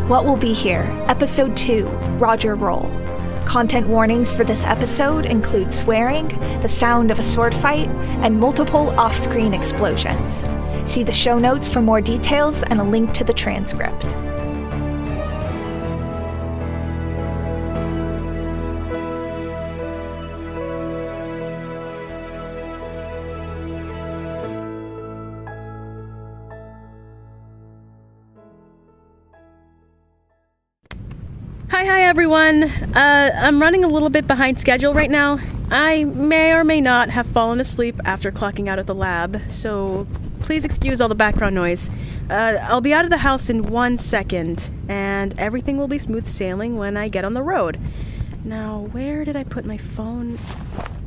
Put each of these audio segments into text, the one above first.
What Will Be Here, Episode 2, Roger Roll. Content warnings for this episode include swearing, the sound of a sword fight, and multiple off-screen explosions. See the show notes for more details and a link to the transcript. Hi everyone. I'm running a little bit behind schedule right now. I may or may not have fallen asleep after clocking out at the lab, so please excuse all the background noise. I'll be out of the house in 1 second, and everything will be smooth sailing when I get on the road. Now, where did I put my phone?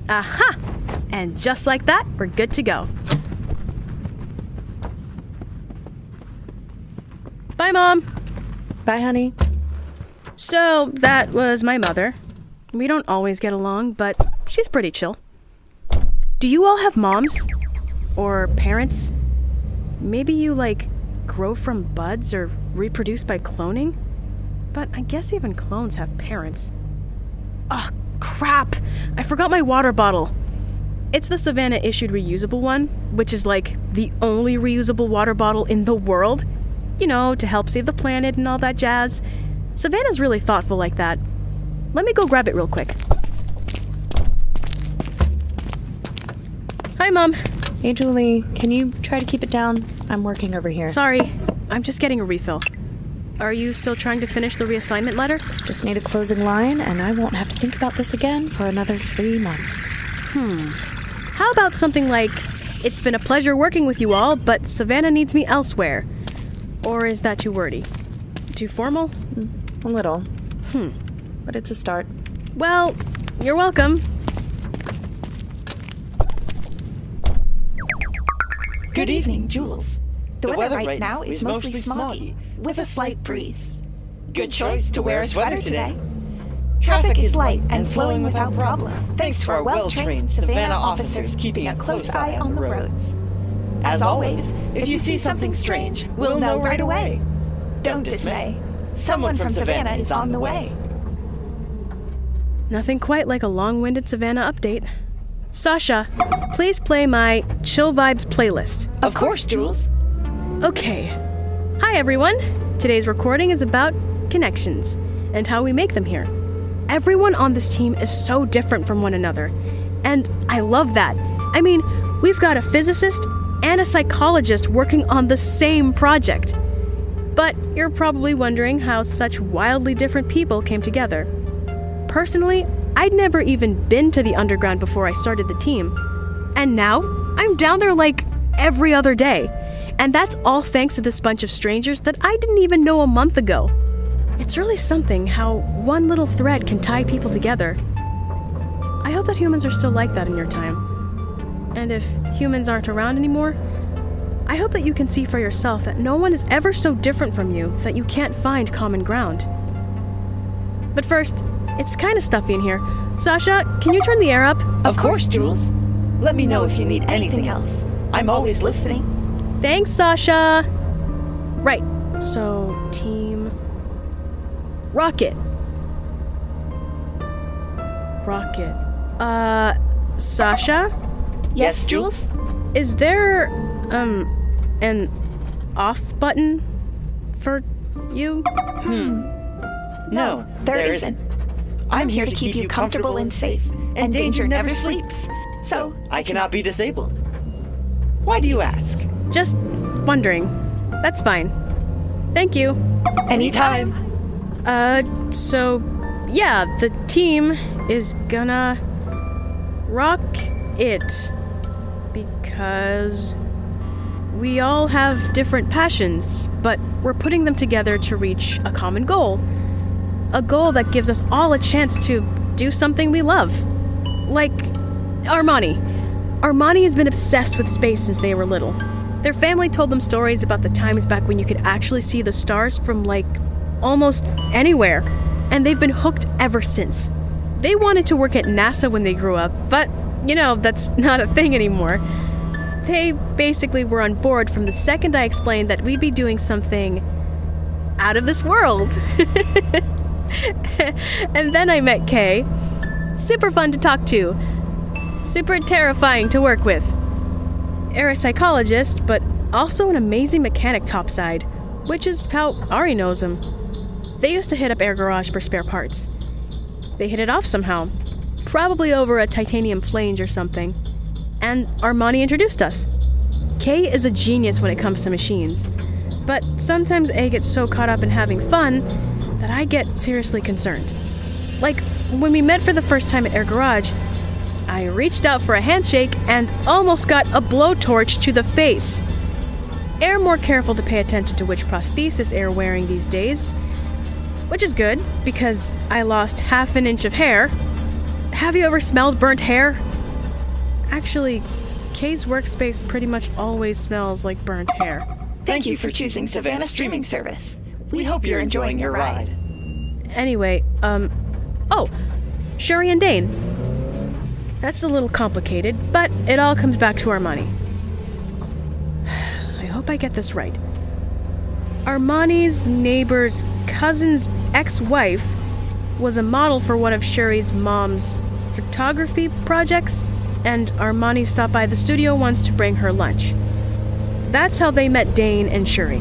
Aha! And just like that, we're good to go. Bye, Mom. Bye, honey. So, that was my mother. We don't always get along, but she's pretty chill. Do you all have moms? Or parents? Maybe you, grow from buds or reproduce by cloning? But I guess even clones have parents. Ugh, crap! I forgot my water bottle. It's the Savannah-issued reusable one, which is, the only reusable water bottle in the world. You know, to help save the planet and all that jazz. Savannah's really thoughtful like that. Let me go grab it real quick. Hi, Mom. Hey, Julie. Can you try to keep it down? I'm working over here. Sorry. I'm just getting a refill. Are you still trying to finish the reassignment letter? Just need a closing line, and I won't have to think about this again for another 3 months. How about something like, it's been a pleasure working with you all, but Savannah needs me elsewhere? Or is that too wordy? Too formal? A little. But it's a start. Well, you're welcome. Good evening, Jules. The weather right now is mostly smoggy, with a slight breeze. Good choice to wear a sweater today. Traffic is light and flowing without problem, thanks to our well-trained Savannah officers keeping a close eye on the roads. As always, if you see something strange, we'll know right away. Don't dismay. Someone from Savannah is on the way. Nothing quite like a long-winded Savannah update. SACHA, please play my Chill Vibes playlist. Of course, Jules. Okay. Hi, everyone. Today's recording is about connections and how we make them here. Everyone on this team is so different from one another, and I love that. I mean, we've got a physicist and a psychologist working on the same project. But you're probably wondering how such wildly different people came together. Personally, I'd never even been to the underground before I started the team. And now, I'm down there every other day. And that's all thanks to this bunch of strangers that I didn't even know a month ago. It's really something how one little thread can tie people together. I hope that humans are still like that in your time. And if humans aren't around anymore, I hope that you can see for yourself that no one is ever so different from you that you can't find common ground. But first, it's kind of stuffy in here. SACHA, can you turn the air up? Of course, Jules. Let me know if you need anything else. I'm always listening. Thanks, SACHA. Right, so Team Rocket. SACHA? Yes, Jules? Is there, an off button for you? No, there isn't. I'm here to keep you comfortable and safe, and danger never sleeps, so I cannot be disabled. Why do you ask? Just wondering. That's fine. Thank you. Anytime. So, yeah, the team is gonna rock it. Because we all have different passions, but we're putting them together to reach a common goal. A goal that gives us all a chance to do something we love. Like Armani. Armani has been obsessed with space since they were little. Their family told them stories about the times back when you could actually see the stars from, almost anywhere. And they've been hooked ever since. They wanted to work at NASA when they grew up, but that's not a thing anymore. They basically were on board from the second I explained that we'd be doing something out of this world. And then I met Kay. Super fun to talk to. Super terrifying to work with. A psychologist, but also an amazing mechanic topside, which is how Ari knows him. They used to hit up Air Garage for spare parts. They hit it off somehow, probably over a titanium flange or something, and Armani introduced us. Kay is a genius when it comes to machines, but sometimes A gets so caught up in having fun that I get seriously concerned. Like, when we met for the first time at Air Garage, I reached out for a handshake and almost got a blowtorch to the face. Air more careful to pay attention to which prosthesis Air wearing these days, which is good, because I lost half an inch of hair. Have you ever smelled burnt hair? Actually, Kay's workspace pretty much always smells like burnt hair. Thank you for choosing Savannah Streaming Service. We hope you're enjoying your ride. Anyway, Suri and Dane. That's a little complicated, but it all comes back to Armani. I hope I get this right. Armani's neighbor's cousin's ex-wife was a model for one of Shuri's mom's photography projects, and Armani stopped by the studio once to bring her lunch. That's how they met Dane and Suri.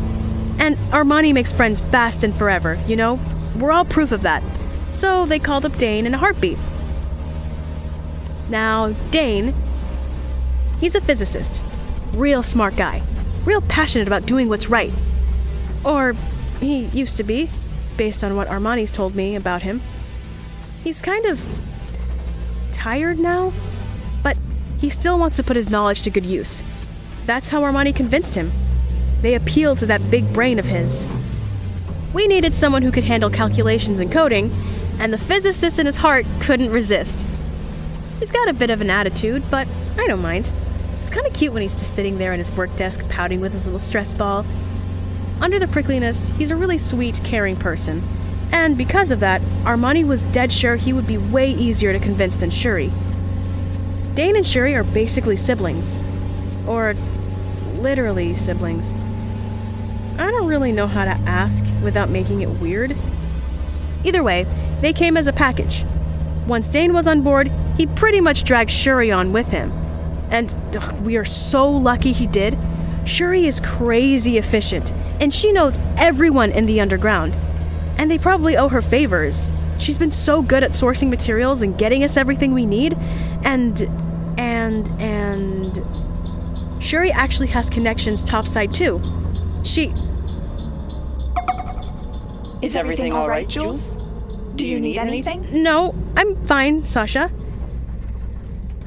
And Armani makes friends fast and forever, you know? We're all proof of that. So they called up Dane in a heartbeat. Now, Dane, he's a physicist. Real smart guy. Real passionate about doing what's right. Or he used to be, based on what Armani's told me about him. He's kind of tired now, but he still wants to put his knowledge to good use. That's how Armani convinced him. They appealed to that big brain of his. We needed someone who could handle calculations and coding, and the physicist in his heart couldn't resist. He's got a bit of an attitude, but I don't mind. It's kind of cute when he's just sitting there at his work desk pouting with his little stress ball. Under the prickliness, he's a really sweet, caring person. And because of that, Armani was dead sure he would be way easier to convince than Suri. Dane and Suri are basically siblings. Or literally siblings. I don't really know how to ask without making it weird. Either way, they came as a package. Once Dane was on board, he pretty much dragged Suri on with him. And we are so lucky he did. Suri is crazy efficient, and she knows everyone in the underground. And they probably owe her favors. She's been so good at sourcing materials and getting us everything we need. And Suri actually has connections topside too. Is everything all right, Jules? Do you need anything? No, I'm fine, Sasha.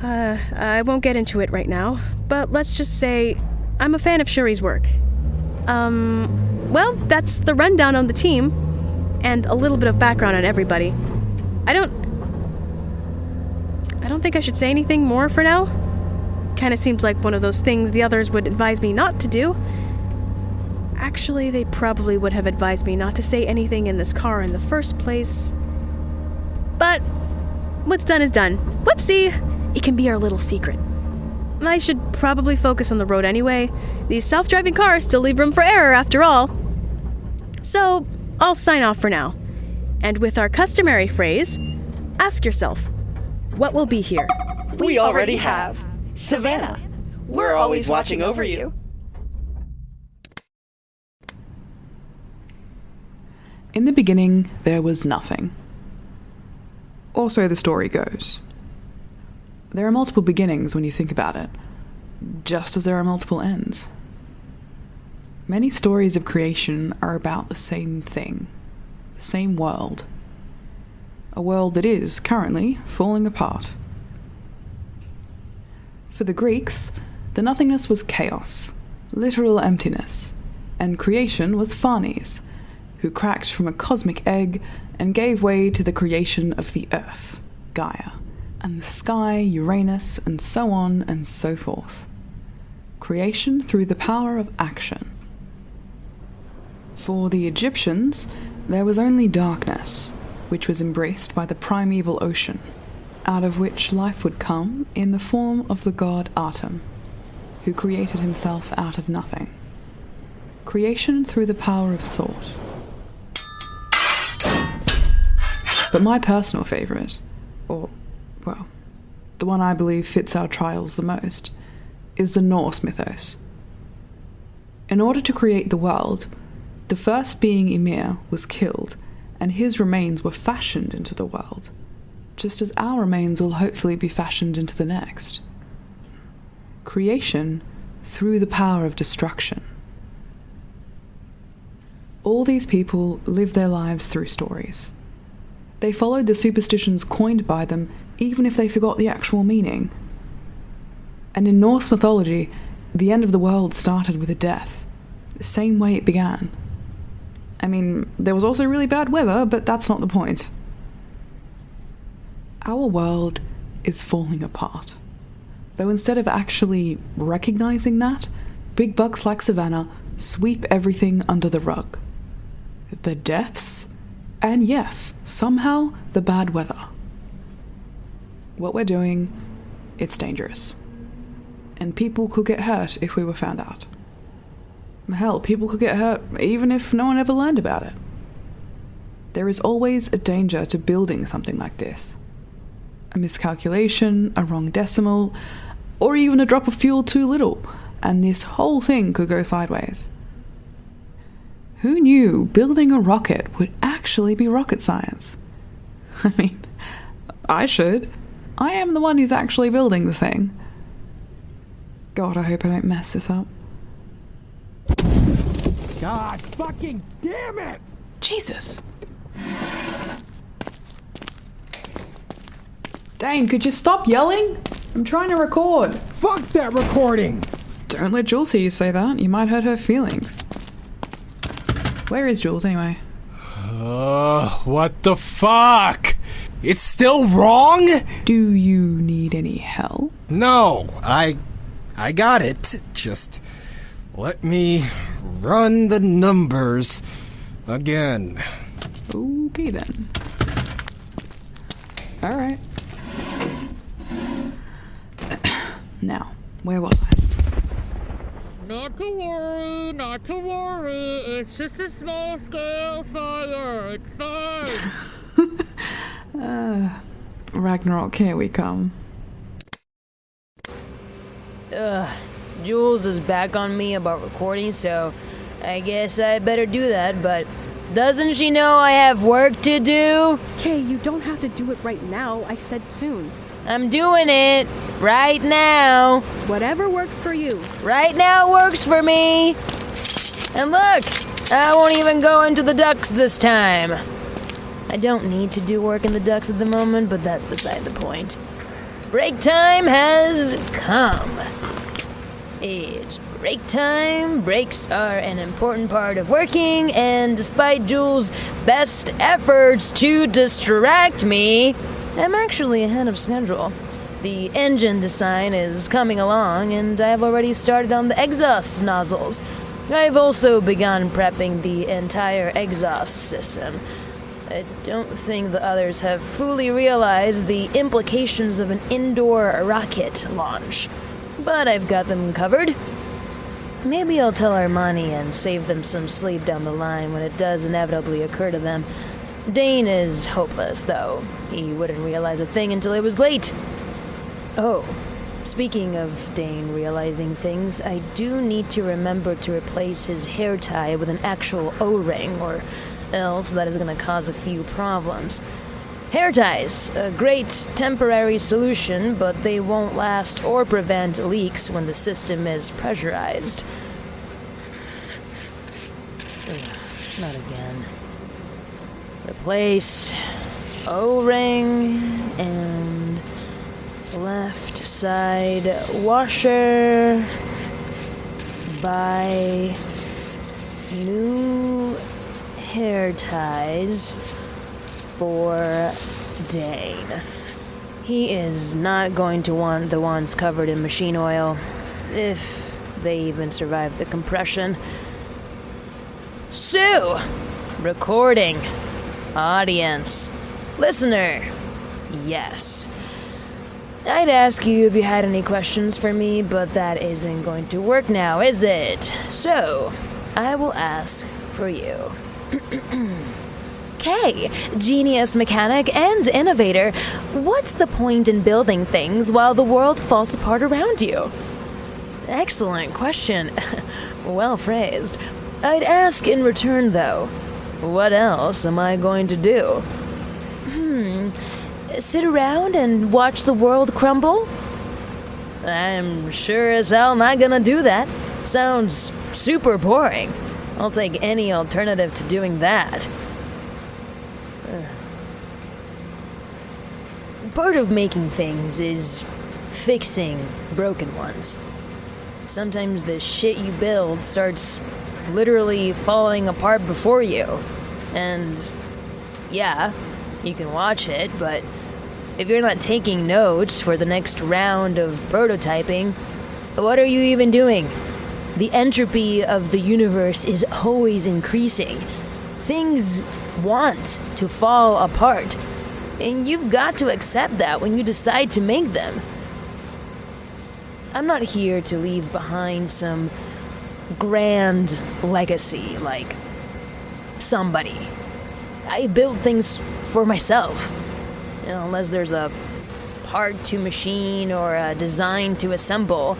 I won't get into it right now, but let's just say I'm a fan of Shuri's work. Well, that's the rundown on the team, and a little bit of background on everybody. I don't think I should say anything more for now. Kinda seems like one of those things the others would advise me not to do. Actually, they probably would have advised me not to say anything in this car in the first place. But what's done is done. Whoopsie! It can be our little secret. I should probably focus on the road anyway. These self-driving cars still leave room for error after all. So, I'll sign off for now. And with our customary phrase, ask yourself, what will be here? We already have. Savannah, we're always watching over you. In the beginning, there was nothing. Or so the story goes. There are multiple beginnings when you think about it, just as there are multiple ends. Many stories of creation are about the same thing, the same world. A world that is, currently, falling apart. For the Greeks, the nothingness was chaos, literal emptiness, and creation was Phanes, who cracked from a cosmic egg and gave way to the creation of the earth, Gaia, and the sky, Uranus, and so on and so forth. Creation through the power of action. For the Egyptians, there was only darkness, which was embraced by the primeval ocean, out of which life would come in the form of the god Atum, who created himself out of nothing. Creation through the power of thought. But my personal favourite, or, well, the one I believe fits our trials the most, is the Norse mythos. In order to create the world, the first being Ymir was killed, and his remains were fashioned into the world, just as our remains will hopefully be fashioned into the next. Creation through the power of destruction. All these people live their lives through stories. They followed the superstitions coined by them, even if they forgot the actual meaning. And in Norse mythology, the end of the world started with a death, the same way it began. I mean, there was also really bad weather, but that's not the point. Our world is falling apart. Though instead of actually recognizing that, big bugs like Savannah sweep everything under the rug. The deaths, and yes, somehow the bad weather. What we're doing, it's dangerous. And people could get hurt if we were found out. Hell, people could get hurt even if no one ever learned about it. There is always a danger to building something like this. A miscalculation, a wrong decimal, or even a drop of fuel too little, and this whole thing could go sideways. Who knew building a rocket would actually be rocket science? I mean, I should. I am the one who's actually building the thing. God, I hope I don't mess this up. God fucking damn it! Jesus. Dane, could you stop yelling? I'm trying to record. Fuck that recording! Don't let Jules hear you say that. You might hurt her feelings. Where is Jules, anyway? What the fuck? It's still wrong? Do you need any help? No, I got it. Just let me run the numbers again. Okay then. Alright. Now, where was I? Not to worry, not to worry. It's just a small-scale fire. It's fine. Ragnarok, here we come. Jules is back on me about recording, so I guess I better do that, but doesn't she know I have work to do? Okay, you don't have to do it right now. I said soon. I'm doing it right now. Whatever works for you. Right now works for me. And look, I won't even go into the ducks this time. I don't need to do work in the ducks at the moment, but that's beside the point. Break time has come. It's break time. Breaks are an important part of working, and despite Jules' best efforts to distract me, I'm actually ahead of schedule. The engine design is coming along, and I've already started on the exhaust nozzles. I've also begun prepping the entire exhaust system. I don't think the others have fully realized the implications of an indoor rocket launch, but I've got them covered. Maybe I'll tell Armani and save them some sleep down the line when it does inevitably occur to them. Dane is hopeless, though. He wouldn't realize a thing until it was late. Oh, speaking of Dane realizing things, I do need to remember to replace his hair tie with an actual O-ring, or else that is going to cause a few problems. Hair ties, a great temporary solution, but they won't last or prevent leaks when the system is pressurized. Ugh, not again. Replace O-ring and left side washer. Buy new hair ties for Dane. He is not going to want the ones covered in machine oil, if they even survive the compression. Sue! Recording. Audience. Listener. Yes. I'd ask you if you had any questions for me, but that isn't going to work now, is it? So, I will ask for you. Okay, genius mechanic and innovator, what's the point in building things while the world falls apart around you? Excellent question. Well phrased. I'd ask in return, though, what else am I going to do? Sit around and watch the world crumble? I'm sure as hell not gonna do that. Sounds super boring. I'll take any alternative to doing that. Part of making things is fixing broken ones. Sometimes the shit you build starts literally falling apart before you. And yeah, you can watch it, but if you're not taking notes for the next round of prototyping, what are you even doing? The entropy of the universe is always increasing. Things want to fall apart, and you've got to accept that when you decide to make them. I'm not here to leave behind some grand legacy like somebody. I build things for myself. Unless there's a part to machine or a design to assemble,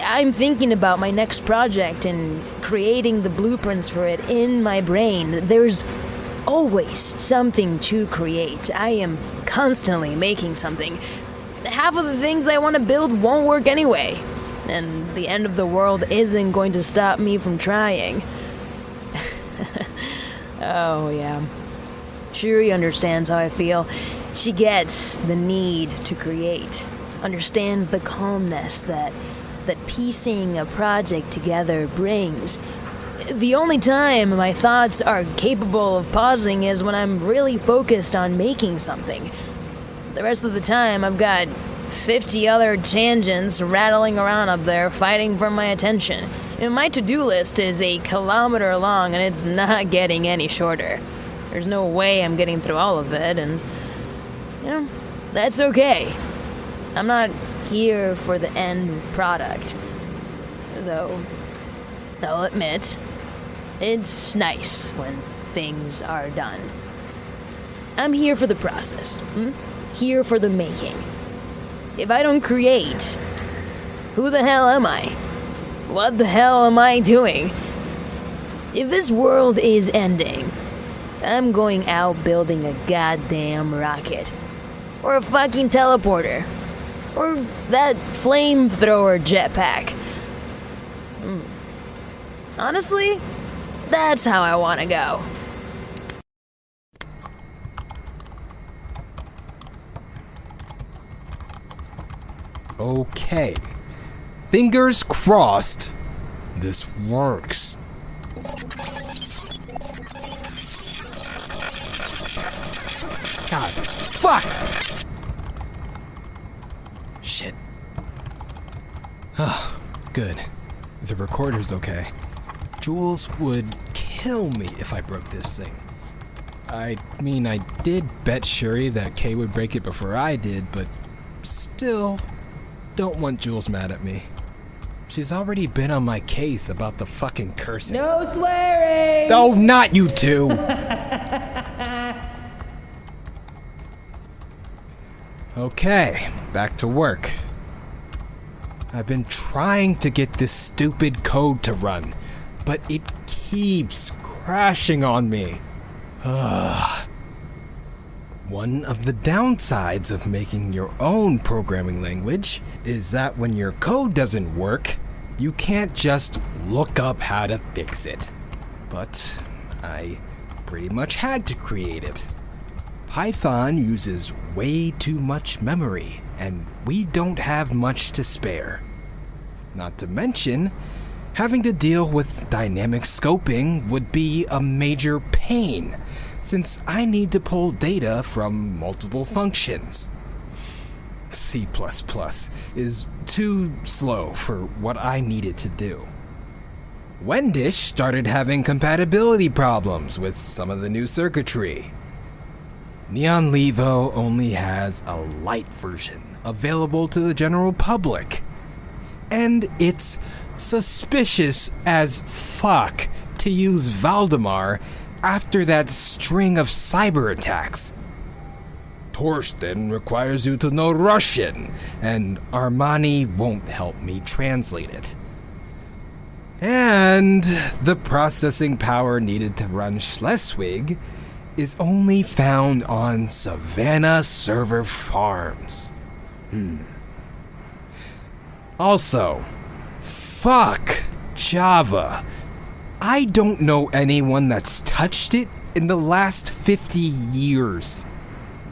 I'm thinking about my next project and creating the blueprints for it in my brain. There's always something to create. I am constantly making something. Half of the things I want to build won't work anyway, and the end of the world isn't going to stop me from trying. Oh, yeah. Suri understands how I feel. She gets the need to create, understands the calmness that piecing a project together brings. The only time my thoughts are capable of pausing is when I'm really focused on making something. The rest of the time, I've got 50 other tangents rattling around up there fighting for my attention. And my to-do list is 1 kilometer long, and it's not getting any shorter. There's no way I'm getting through all of it, and that's okay. I'm not here for the end product. Though, I'll admit, it's nice when things are done. I'm here for the process. Here for the making. If I don't create, who the hell am I? What the hell am I doing? If this world is ending, I'm going out building a goddamn rocket. Or a fucking teleporter. Or that flamethrower jetpack. Honestly, that's how I want to go. Okay. Fingers crossed. This works. God, fuck! Shit. Ah, good. The recorder's okay. Jules would kill me if I broke this thing. I mean, I did bet Suri that Kay would break it before I did, but still, don't want Jules mad at me. She's already been on my case about the fucking cursing. No swearing! Oh, not you two! Okay, back to work. I've been trying to get this stupid code to run, but it keeps crashing on me. One of the downsides of making your own programming language is that when your code doesn't work, you can't just look up how to fix it. But I pretty much had to create it. Python uses way too much memory, and we don't have much to spare. Not to mention, having to deal with dynamic scoping would be a major pain, since I need to pull data from multiple functions. C++ is too slow for what I needed to do. Wendish started having compatibility problems with some of the new circuitry. Neon Levo only has a light version available to the general public. And it's suspicious as fuck to use Valdemar after that string of cyber attacks. Torsten requires you to know Russian, and Armani won't help me translate it. And the processing power needed to run Schleswig is only found on Savannah server farms. Also, fuck Java. I don't know anyone that's touched it in the last 50 years.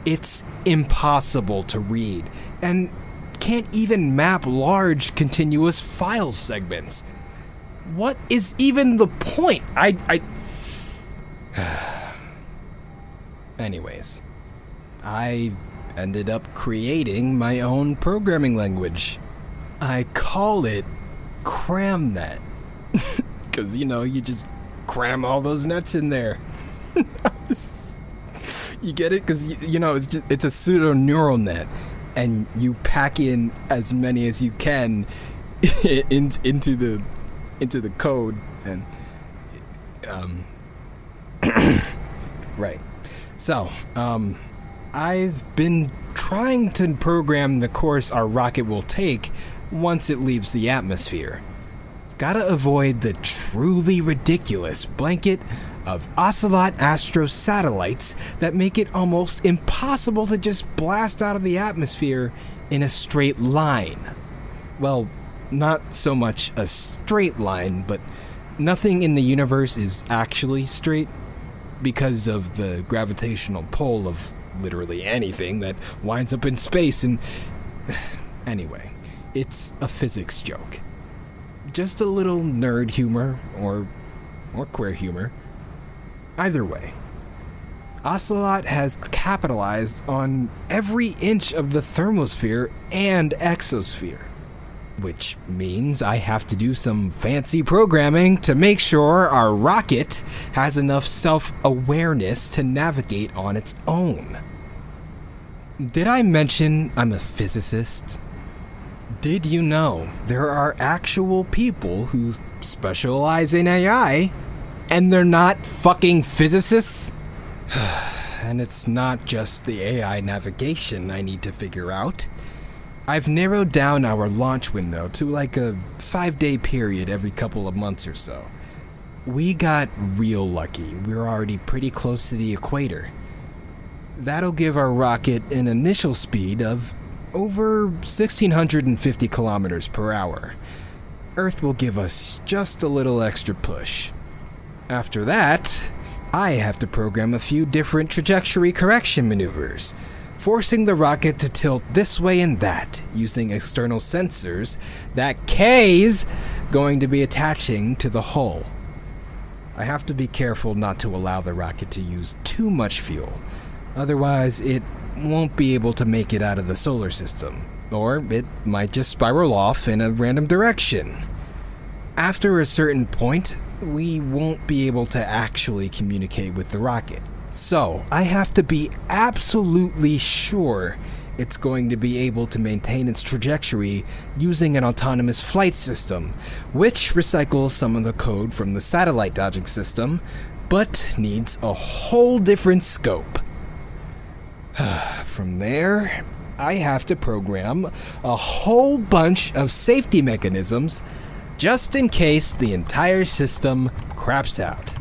It's impossible to read, and can't even map large continuous file segments. What is even the point? Anyways, I ended up creating my own programming language. I call it CramNet. Because, you just cram all those nets in there. You get it? Because, it's a pseudo-neural net. And you pack in as many as you can into the code. And, right. So, I've been trying to program the course our rocket will take once it leaves the atmosphere. Gotta avoid the truly ridiculous blanket of Ocelot Astro satellites that make it almost impossible to just blast out of the atmosphere in a straight line. Well, not so much a straight line, but nothing in the universe is actually straight because of the gravitational pull of literally anything that winds up in space. And anyway, it's a physics joke. Just a little nerd humor or queer humor. Either way, Ocelot has capitalized on every inch of the thermosphere and exosphere, which means I have to do some fancy programming to make sure our rocket has enough self-awareness to navigate on its own. Did I mention I'm a physicist? Did you know there are actual people who specialize in AI, and they're not fucking physicists? And it's not just the AI navigation I need to figure out. I've narrowed down our launch window to like a 5-day period every couple of months or so. We got real lucky. We're already pretty close to the equator. That'll give our rocket an initial speed of over 1,650 kilometers per hour. Earth will give us just a little extra push. After that, I have to program a few different trajectory correction maneuvers, forcing the rocket to tilt this way and that, using external sensors that K's going to be attaching to the hull. I have to be careful not to allow the rocket to use too much fuel, otherwise it won't be able to make it out of the solar system, or it might just spiral off in a random direction. After a certain point, we won't be able to actually communicate with the rocket. So, I have to be absolutely sure it's going to be able to maintain its trajectory using an autonomous flight system, which recycles some of the code from the satellite dodging system, but needs a whole different scope. From there, I have to program a whole bunch of safety mechanisms just in case the entire system craps out.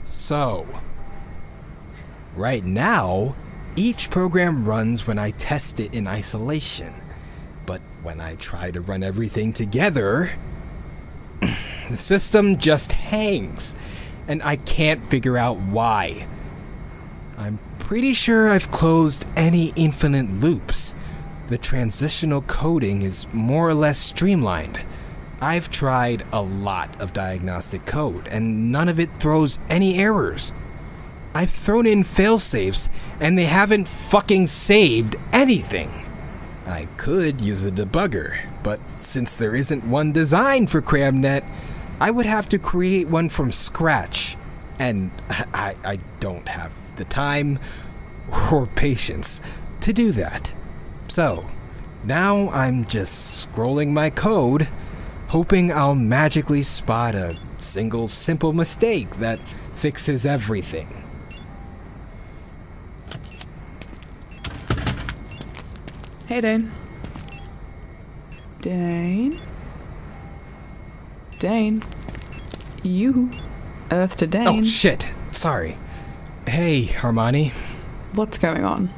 So, right now, each program runs when I test it in isolation. But when I try to run everything together, the system just hangs, and I can't figure out why. I'm pretty sure I've closed any infinite loops. The transitional coding is more or less streamlined. I've tried a lot of diagnostic code, and none of it throws any errors. I've thrown in failsafes, and they haven't fucking saved anything. I could use a debugger, but since there isn't one designed for CramNet, I would have to create one from scratch, and I don't have the time or patience to do that. So, now I'm just scrolling my code, hoping I'll magically spot a single simple mistake that fixes everything. Hey, Dane. Dane. You. Earth to Dane. Oh, shit. Sorry. Hey, Armani. What's going on?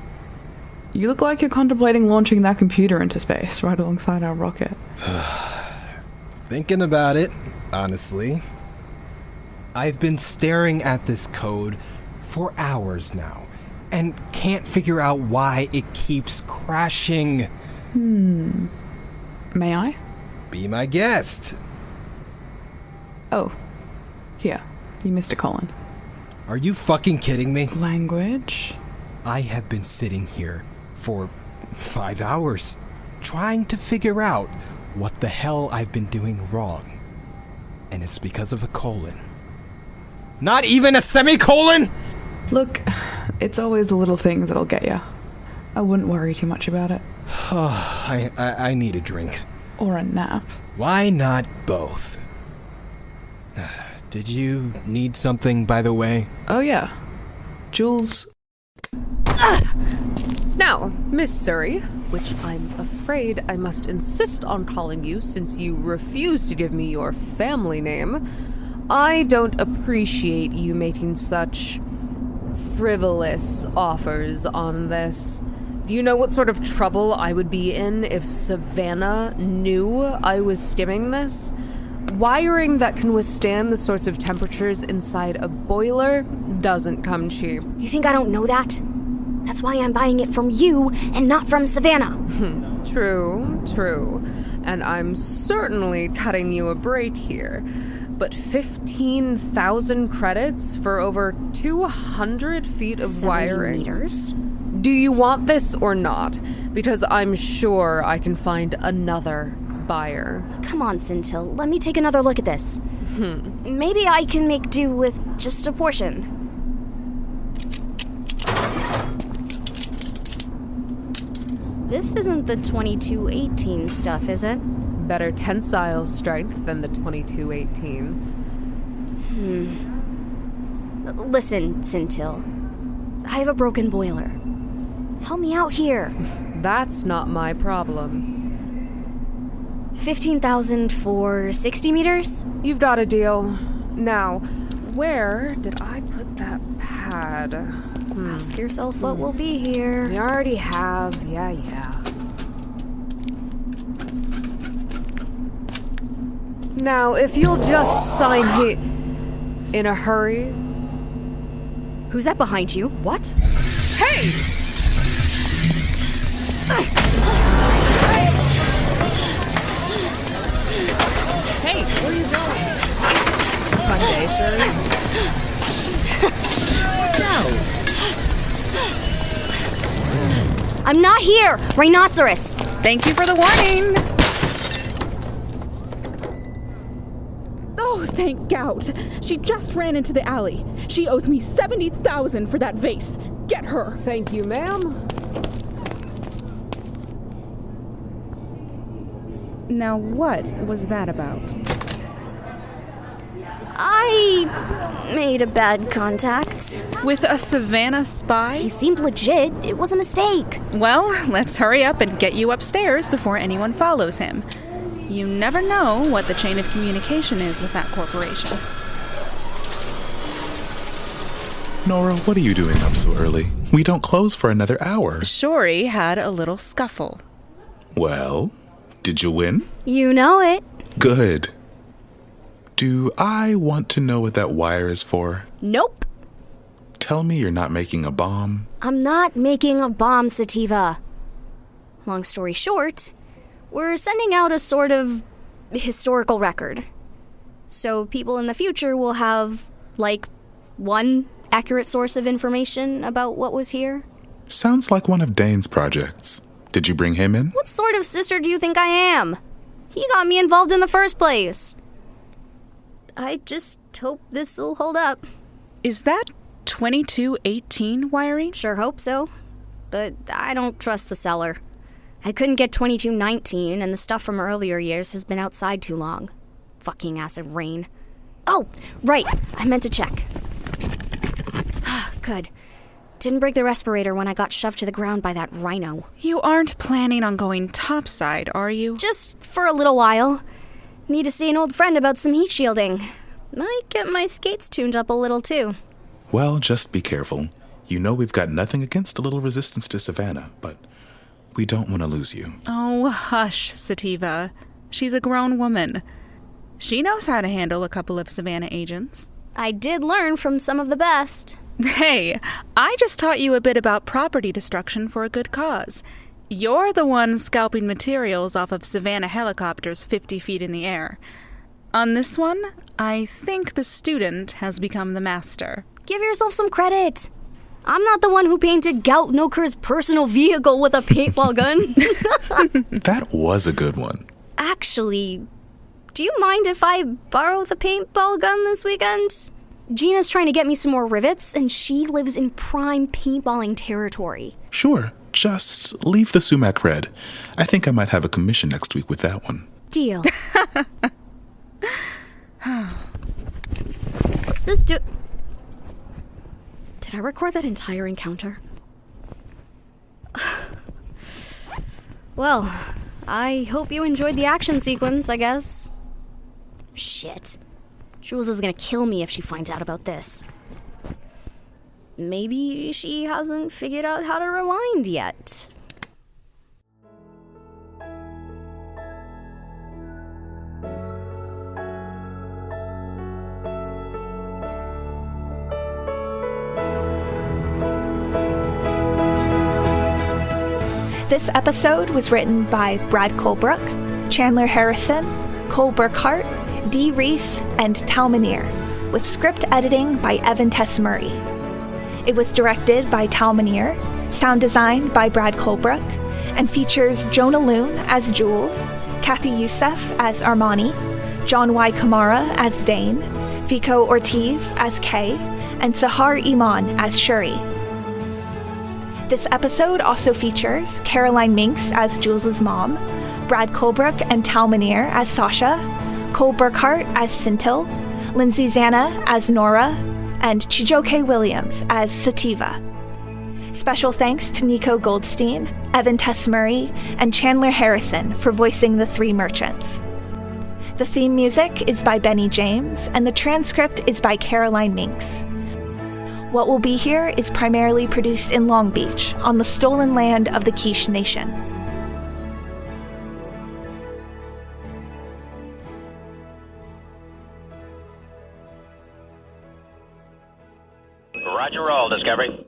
You look like you're contemplating launching that computer into space right alongside our rocket. Thinking about it, honestly. I've been staring at this code for hours now, and can't figure out why it keeps crashing. May I? Be my guest. Oh. Here. You missed a colon. Are you fucking kidding me? Language? I have been sitting here for 5 hours, trying to figure out what the hell I've been doing wrong. And it's because of a colon. Not even a semicolon?! Look, it's always the little things that'll get you. I wouldn't worry too much about it. I need a drink. Or a nap. Why not both? Did you need something, by the way? Oh yeah. Jules... Now, Miss Suri, which I'm afraid I must insist on calling you since you refuse to give me your family name, I don't appreciate you making such frivolous offers on this. Do you know what sort of trouble I would be in if Savannah knew I was stimming this? Wiring that can withstand the sorts of temperatures inside a boiler doesn't come cheap. You think I don't know that? That's why I'm buying it from you and not from Savannah. True. And I'm certainly cutting you a break here. But 15,000 credits for over 200 feet of 70 wiring. meters? Do you want this or not? Because I'm sure I can find another buyer. Come on, Sintil. Let me take another look at this. Maybe I can make do with just a portion. This isn't the 2218 stuff, is it? Better tensile strength than the 2218. Listen, Sintil. I have a broken boiler. Help me out here. That's not my problem. 15,000 for 60 meters? You've got a deal. Now, where did I put that pad? Ask yourself what will be here. We already have. Yeah. Now, if you'll just sign here in a hurry. Who's that behind you? What? Hey! Hey, where are you going? Fun day, sir. No. I'm not here! Rhinoceros! Thank you for the warning! Oh, thank God. She just ran into the alley. She owes me 70,000 for that vase. Get her. Thank you, ma'am. Now, what was that about? I made a bad contact. With a Savannah spy? He seemed legit. It was a mistake. Well, let's hurry up and get you upstairs before anyone follows him. You never know what the chain of communication is with that corporation. Nora, what are you doing up so early? We don't close for another hour. Suri had a little scuffle. Well, did you win? You know it. Good. Do I want to know what that wire is for? Nope. Tell me you're not making a bomb. I'm not making a bomb, Sativa. Long story short, we're sending out a sort of historical record. So people in the future will have, one accurate source of information about what was here. Sounds like one of Dane's projects. Did you bring him in? What sort of sister do you think I am? He got me involved in the first place. I just hope this'll hold up. Is that 2218 wiring? Sure hope so. But I don't trust the seller. I couldn't get 2219, and the stuff from earlier years has been outside too long. Fucking acid rain. Oh, right. I meant to check. Good. Didn't break the respirator when I got shoved to the ground by that rhino. You aren't planning on going topside, are you? Just for a little while. Need to see an old friend about some heat shielding. Might get my skates tuned up a little, too. Well, just be careful. You know we've got nothing against a little resistance to Savannah, but we don't want to lose you. Oh, hush, Sativa. She's a grown woman. She knows how to handle a couple of Savannah agents. I did learn from some of the best. Hey, I just taught you a bit about property destruction for a good cause. You're the one scalping materials off of Savannah helicopters 50 feet in the air. On this one, I think the student has become the master. Give yourself some credit. I'm not the one who painted Goutnoker's personal vehicle with a paintball gun. That was a good one. Actually, do you mind if I borrow the paintball gun this weekend? Gina's trying to get me some more rivets, and she lives in prime paintballing territory. Sure, just leave the sumac red. I think I might have a commission next week with that one. Deal. What's this do? Did I record that entire encounter? Well, I hope you enjoyed the action sequence, I guess. Shit. Jules is gonna kill me if she finds out about this. Maybe she hasn't figured out how to rewind yet. This episode was written by Brad Colbroock, Chandler Harrison, Cole Burkhardt, Dee Reese, and Tal Minear, with script editing by Evan Tess-Murray. It was directed by Tal Minear, sound design by Brad Colbroock, and features Jona Lune as Jules, Kathy Youssef as Armani, John Y. Kamara as Dane, Vico Ortiz as Kay, and Sahar Iman as Suri. This episode also features Caroline Mincks as Jules' mom, Brad Colbroock and Tal Minear as SACHA, Cole Burkhardt as Sintil, Lindsay Zana as Nora, and Chijoke Williams as Sativa. Special thanks to Nico Goldstein, Evan Tess-Murray, and Chandler Harrison for voicing the three merchants. The theme music is by Benny James, and the transcript is by Caroline Mincks. What Will Be Here is primarily produced in Long Beach, on the stolen land of the Quiche Nation. Roger roll, Discovery.